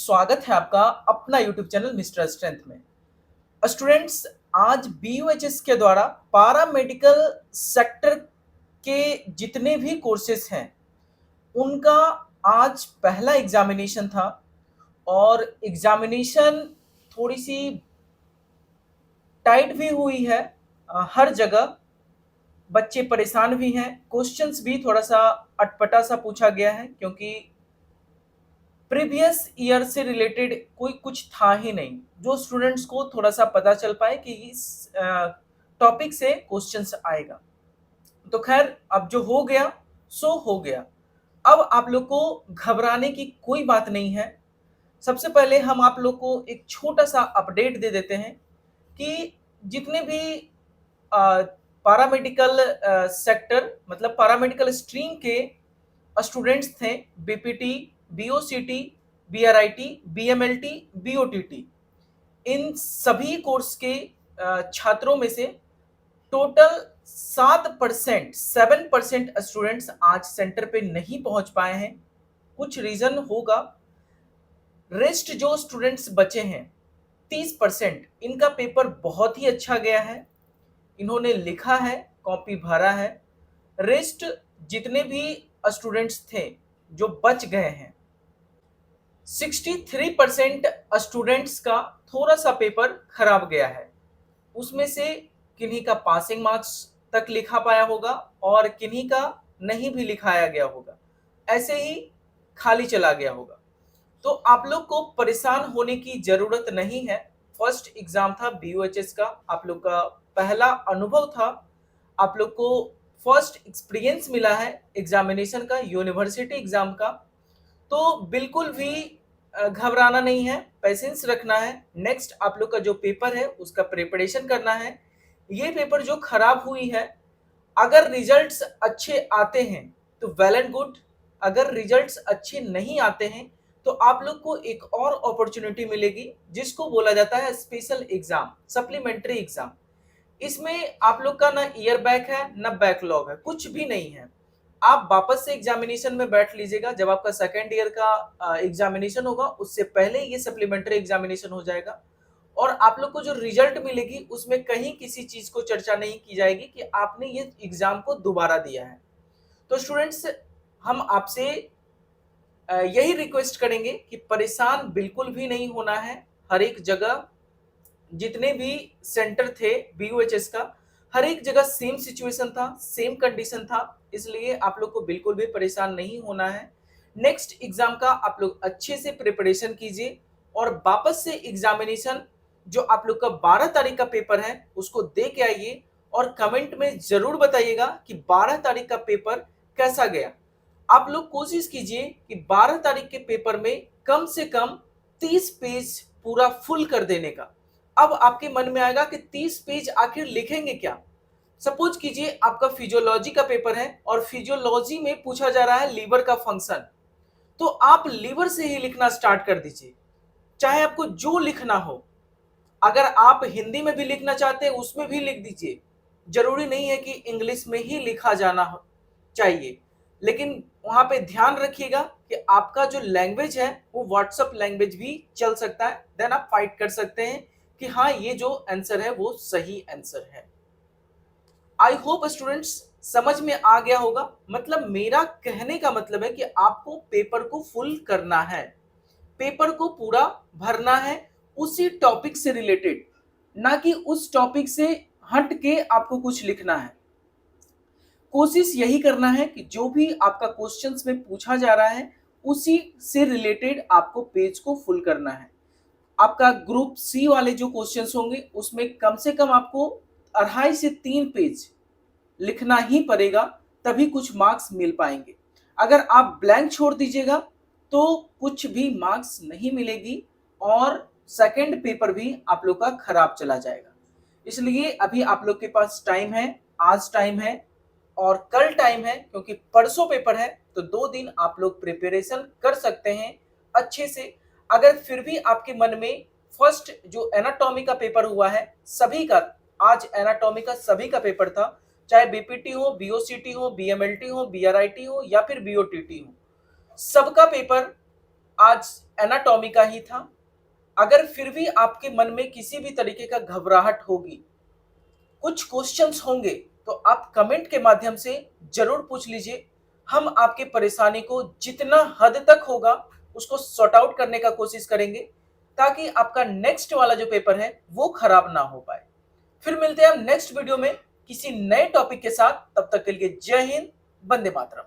स्वागत है आपका अपना YouTube चैनल मिस्टर स्ट्रेंथ में। स्टूडेंट्स, आज BUHS के द्वारा पारा मेडिकल सेक्टर के जितने भी कोर्सेस हैं उनका आज पहला एग्जामिनेशन था और एग्जामिनेशन थोड़ी सी टाइट भी हुई है। हर जगह बच्चे परेशान भी हैं, क्वेश्चंस भी थोड़ा सा अटपटा सा पूछा गया है क्योंकि प्रीवियस ईयर से रिलेटेड कोई कुछ था ही नहीं जो स्टूडेंट्स को थोड़ा सा पता चल पाए कि इस टॉपिक से क्वेश्चंस आएगा। तो खैर, अब जो हो गया सो हो गया। अब आप लोग को घबराने की कोई बात नहीं है। सबसे पहले हम आप लोग को एक छोटा सा अपडेट दे देते हैं कि जितने भी पारामेडिकल सेक्टर मतलब पारामेडिकल स्ट्रीम के स्टूडेंट्स थे, बीपीटी, बीओसीटी, बीआरआईटी, बीएमएलटी, बीओटीटी, इन सभी कोर्स के छात्रों में से टोटल 7% स्टूडेंट्स आज सेंटर पे नहीं पहुंच पाए हैं। कुछ रीजन होगा। रेस्ट जो स्टूडेंट्स बचे हैं 30%, इनका पेपर बहुत ही अच्छा गया है, इन्होंने लिखा है, कॉपी भरा है। रेस्ट जितने भी स्टूडेंट्स थे जो बच गए हैं, 63% स्टूडेंट्स का थोड़ा सा पेपर खराब गया है। उसमें से किन्हीं का पासिंग मार्क्स तक लिखा पाया होगा और किन्हीं का नहीं भी लिखाया गया होगा, ऐसे ही खाली चला गया होगा। तो आप लोग को परेशान होने की जरूरत नहीं है। फर्स्ट एग्जाम था BUHS का, आप लोग का पहला अनुभव था, आप लोग को फर्स्ट एक्सपीरियंस मिला है एग्जामिनेशन का, यूनिवर्सिटी एग्जाम का। तो बिल्कुल भी घबराना नहीं है, पेशेंस रखना है। नेक्स्ट आप लोग का जो पेपर है उसका प्रिपरेशन करना है। ये पेपर जो खराब हुई है, अगर रिजल्ट्स अच्छे आते हैं तो वेल एंड गुड, अगर रिजल्ट्स अच्छे नहीं आते हैं तो आप लोग को एक और अपॉर्चुनिटी मिलेगी जिसको बोला जाता है स्पेशल एग्जाम, सप्लीमेंट्री एग्जाम। इसमें आप लोग का ना ईयर बैक है ना बैकलॉग है, कुछ भी नहीं है। आप वापस से एग्जामिनेशन में बैठ लीजिएगा। जब आपका सेकेंड ईयर का एग्जामिनेशन होगा उससे पहले ये सप्लीमेंट्री एग्जामिनेशन हो जाएगा और आप लोग को जो रिजल्ट मिलेगी उसमें कहीं किसी चीज को चर्चा नहीं की जाएगी कि आपने ये एग्जाम को दोबारा दिया है। तो स्टूडेंट्स, हम आपसे यही रिक्वेस्ट करेंगे कि परेशान बिल्कुल भी नहीं होना है। हर एक जगह जितने भी सेंटर थे BUHS का, हर एक जगह सेम सिचुएशन था, सेम कंडीशन था, इसलिए आप लोग को बिल्कुल भी परेशान नहीं होना है। नेक्स्ट एग्जाम का आप लोग अच्छे से प्रिपरेशन कीजिए और वापस से एग्जामिनेशन जो आप लोग का 12 तारीख का पेपर है उसको दे के आइए और कमेंट में जरूर बताइएगा कि 12 तारीख का पेपर कैसा गया। आप लोग कोशिश कीजिए कि 12 तारीख के पेपर में कम से कम 30 पेज पूरा फुल कर देने का। अब आपके मन में आएगा कि 30 पेज आखिर लिखेंगे क्या। सपोज कीजिए आपका फिजियोलॉजी का पेपर है और फिजियोलॉजी में पूछा जा रहा है लीवर का फंक्शन, तो आप लीवर से ही लिखना स्टार्ट कर दीजिए, चाहे आपको जो लिखना हो। अगर आप हिंदी में भी लिखना चाहते हैं उसमें भी लिख दीजिए, जरूरी नहीं है कि इंग्लिश में ही लिखा जाना चाहिए। लेकिन वहां पे ध्यान रखिएगा कि आपका जो लैंग्वेज है वो व्हाट्सएप लैंग्वेज भी चल सकता है, देन आप फाइट कर सकते हैं कि हाँ ये जो आंसर है वो सही आंसर है। आई होप स्टूडेंट्स समझ में आ गया होगा। मतलब मेरा कहने का मतलब है कि आपको पेपर को फुल करना है, पेपर को पूरा भरना है उसी टॉपिक से रिलेटेड, ना कि उस टॉपिक से हट के आपको कुछ लिखना है। कोशिश यही करना है कि जो भी आपका क्वेश्चंस में पूछा जा रहा है उसी से रिलेटेड आपको पेज को फुल करना है। आपका ग्रुप C वाले जो क्वेश्चंस होंगे उसमें कम से कम आपको 2.5 से 3 पेज लिखना ही पड़ेगा, तभी कुछ मार्क्स मिल पाएंगे। अगर आप ब्लैंक छोड़ दीजिएगा तो कुछ भी मार्क्स नहीं मिलेगी और सेकंड पेपर भी आप लोग का खराब चला जाएगा। इसलिए अभी आप लोग के पास टाइम है, आज टाइम है और कल टाइम है, क्योंकि परसों पेपर है तो 2 दिन आप लोग प्रिपरेशन कर सकते हैं अच्छे से। अगर फिर भी आपके मन में फर्स्ट जो एनाटॉमी का पेपर हुआ है, सभी का आज एनाटॉमी का सभी का पेपर था, चाहे बीपीटी हो, बीओसीटी हो, बीएमएलटी हो, बीआरआईटी हो या फिर बीओटीटी हो, सबका पेपर आज एनाटॉमी का ही था। अगर फिर भी आपके मन में किसी भी तरीके का घबराहट होगी, कुछ क्वेश्चंस होंगे, तो आप कमेंट के माध्यम से जरूर पूछ लीजिए। हम आपके परेशानी को जितना हद तक होगा उसको सॉर्ट आउट करने का कोशिश करेंगे, ताकि आपका नेक्स्ट वाला जो पेपर है वो खराब ना हो पाए। फिर मिलते हैं हम नेक्स्ट वीडियो में किसी नए टॉपिक के साथ। तब तक के लिए जय हिंद, वंदे मातरम।